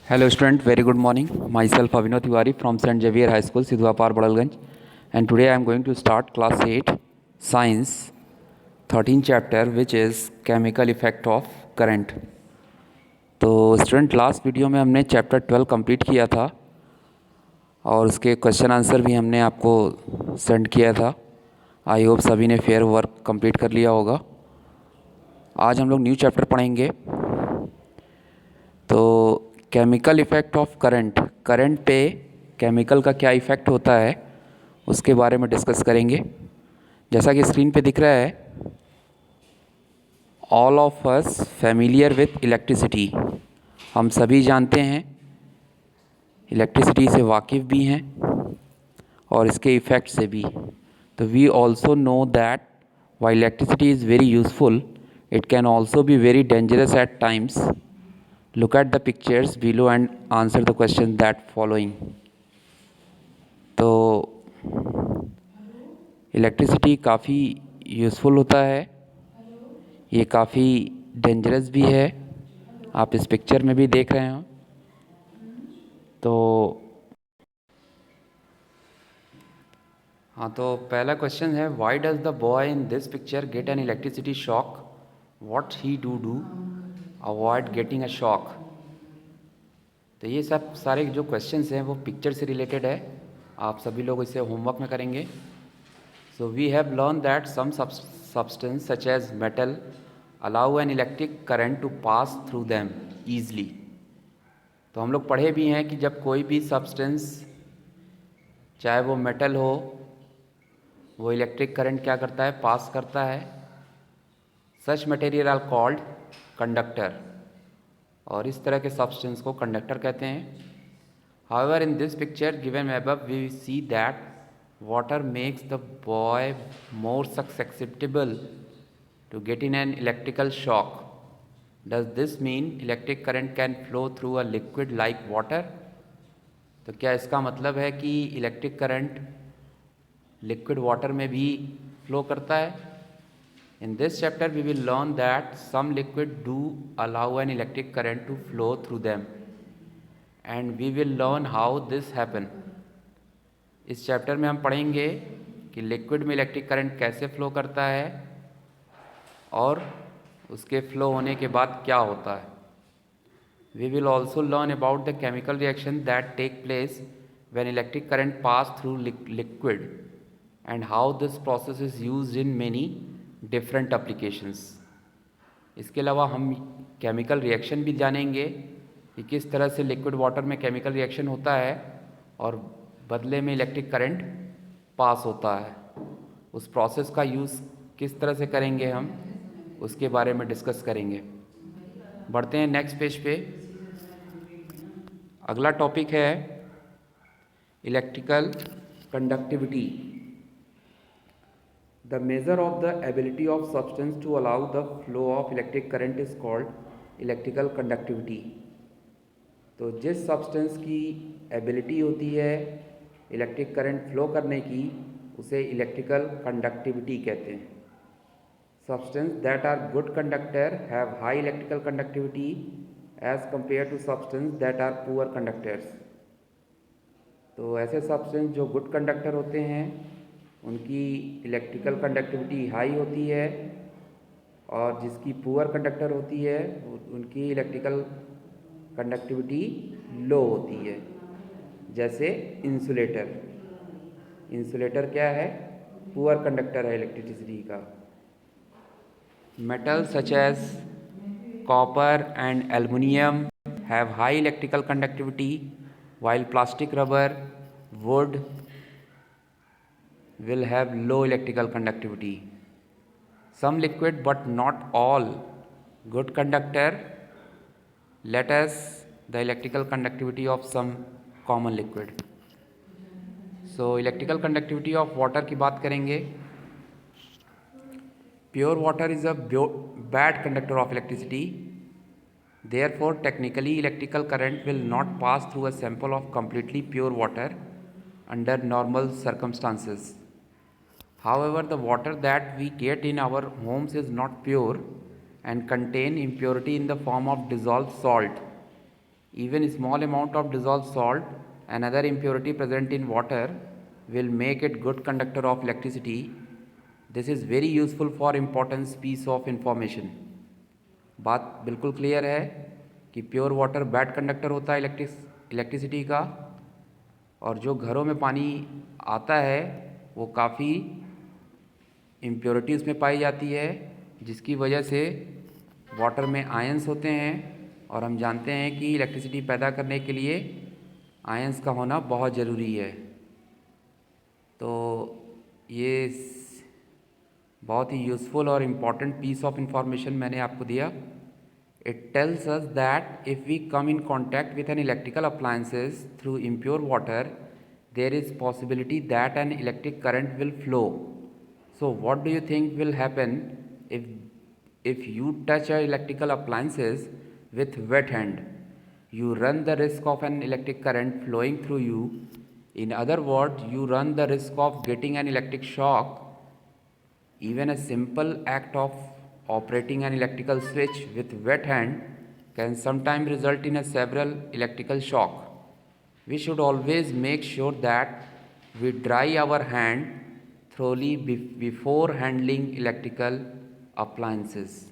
Hello student, very good morning. Myself Avinav Tiwari from St. Xavier High School, Sidhwapar, Badalganj. And today I am going to start class 8 Science 13 chapter which is Chemical Effect of Current. तो student last video में हमने chapter 12 complete किया था और उसके question answer भी हमने आपको सेंड किया था. आई होप सभी ने फेयर वर्क कंप्लीट कर लिया होगा. आज हम लोग न्यू चैप्टर पढ़ेंगे. तो केमिकल इफ़ेक्ट ऑफ करंट पे केमिकल का क्या इफ़ेक्ट होता है उसके बारे में डिस्कस करेंगे. जैसा कि स्क्रीन पे दिख रहा है, all of us familiar with electricity. हम सभी जानते हैं, इलेक्ट्रिसिटी से वाकिफ़ भी हैं और इसके इफ़ेक्ट से भी. तो we also know that while electricity is very useful, it can also be very dangerous at times. Look at the pictures below and answer the questions that following. तो इलेक्ट्रिसिटी काफ़ी यूज़फुल होता है, ये काफ़ी dangerous भी है. आप इस पिक्चर में भी देख रहे हो. तो हाँ, तो पहला क्वेश्चन है, why does the boy in this picture get an electricity shock? What he do avoid getting a shock? तो ये सब सारे जो क्वेश्चंस हैं वो पिक्चर से रिलेटेड है. आप सभी लोग इसे होमवर्क में करेंगे. So we have learn that some substance such as metal allow an electric current to pass through them easily. तो हम लोग पढ़े भी हैं कि जब कोई भी सब्सटेंस, चाहे वो मेटल हो, वो इलेक्ट्रिक करंट क्या करता है, पास करता है. सच मटेरियल आर कॉल्ड कंडक्टर, और इस तरह के सब्सटेंस को कंडक्टर कहते हैं. However, in this picture given above, we see that water makes the boy more susceptible to getting an electrical shock. Does this mean electric current can flow through a liquid like water? तो क्या इसका मतलब है कि electric current liquid water में भी flow करता है? In this chapter we will learn that some liquid do allow an electric current to flow through them, and we will learn how this happen. इस चैप्टर में हम पढ़ेंगे कि liquid में इलेक्ट्रिक करंट कैसे फ्लो करता है और उसके फ्लो होने के बाद क्या होता है. We will also learn about the chemical reaction that take place when electric current pass through liquid and how this process is used in many different applications. इसके अलावा हम केमिकल रिएक्शन भी जानेंगे कि किस तरह से लिक्विड वाटर में केमिकल रिएक्शन होता है और बदले में इलेक्ट्रिक करंट पास होता है. उस प्रोसेस का यूज़ किस तरह से करेंगे हम, उसके बारे में डिस्कस करेंगे. बढ़ते हैं नेक्स्ट पेज पे. अगला टॉपिक है electrical conductivity. The measure of the ability of substance to allow the flow of electric current is called electrical conductivity. तो जिस सब्सटेंस की एबिलिटी होती है इलेक्ट्रिक करंट फ्लो करने की, उसे इलेक्ट्रिकल कंडक्टिविटी कहते हैं. Substance that are good conductor have high electrical conductivity as compare to substance that are poor conductors. तो ऐसे सब्सटेंस जो गुड कंडक्टर होते हैं उनकी इलेक्ट्रिकल कंडक्टिविटी हाई होती है, और जिसकी पुअर कंडक्टर होती है उनकी इलेक्ट्रिकल कंडक्टिविटी लो होती है. जैसे इंसुलेटर. इंसुलेटर क्या है, पुअर कंडक्टर है इलेक्ट्रिसिटी का. Metal such as copper and aluminium have high electrical conductivity while plastic, rubber, wood will have low electrical conductivity. Some liquid but not all good conductor. Let us the electrical conductivity of some common liquid. So electrical conductivity of water की बात करेंगे. Pure water is a bad conductor of electricity. Therefore, technically electrical current will not pass through a sample of completely pure water under normal circumstances. However, the water that we get in our homes is not pure and contain impurity in the form of dissolved salt. Even a small amount of dissolved salt and other impurity present in water will make it good conductor of electricity. This is very useful for important piece of information. बात बिल्कुल clear है कि pure water bad conductor होता है electricity का, और जो घरों में पानी आता है वो काफ़ी इम्प्योरिटी उसमें पाई जाती है, जिसकी वजह से वाटर में आयंस होते हैं, और हम जानते हैं कि इलेक्ट्रिसिटी पैदा करने के लिए आयंस का होना बहुत ज़रूरी है। तो ये बहुत ही यूज़फुल और इम्पॉर्टेंट पीस ऑफ इंफॉर्मेशन मैंने आपको दिया। It tells us that if we come in contact with an electrical appliances through impure water, there is possibility that an electric current will flow. So what do you think will happen if you touch a electrical appliances with wet hand? You run the risk of an electric current flowing through you. In other words, you run the risk of getting an electric shock. Even a simple act of operating an electrical switch with wet hand can sometimes result in a several electrical shock. We should always make sure that we dry our hand thoroughly before handling electrical appliances.